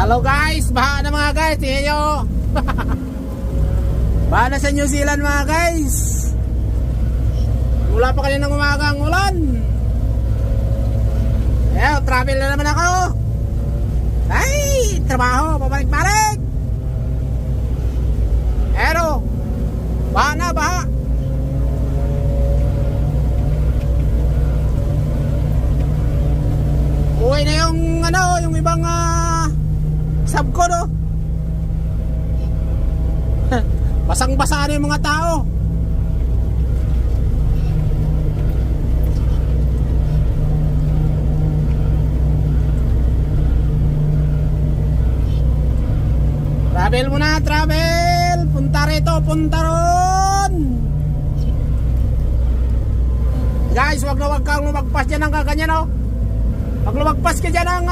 Hello guys, baha na mga guys, tingnan nyo. Baha na sa New Zealand mga guys. Mula pa kaninang umaga ang ulan. Ayan, travel na naman ako. Ay, trabaho, pabalik-balik. Pero, baha na, baha. Uwi na yung yung ibang sub ko, no? Basang-basa na yung mga tao. Travel muna, travel. Punta rito, punta ron. Guys, wag kang lumagpas dyan ng kaganyan, no? Pag lumagpas ka dyan ng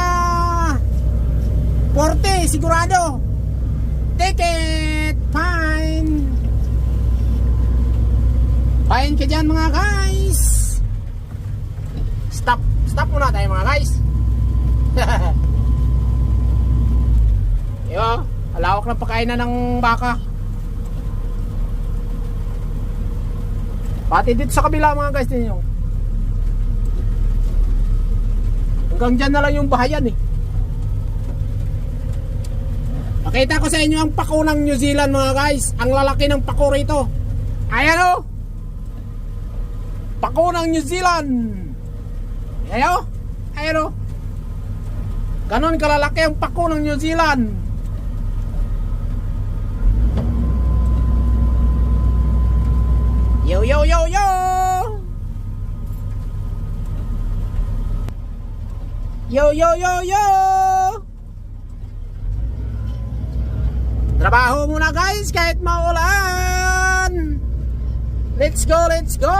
40, sigurado. Ticket, fine. Fine ka dyan mga guys. Stop muna tayo mga guys. Yo, alawak ng pagkainan ng baka. Pati dito sa kabila mga guys ninyo. Hanggang dyan na lang yung bahayan eh. Pakita ko sa inyo ang pako ng New Zealand mga guys. Ang lalaki ng pako rito. Ayan o. Pako ng New Zealand. Ayan o. Ayan o. Ganon kalalaki ang pako ng New Zealand. Yo yo yo yo. Yo yo yo yo. Trabaho muna guys kahit maulan. Let's go, let's go.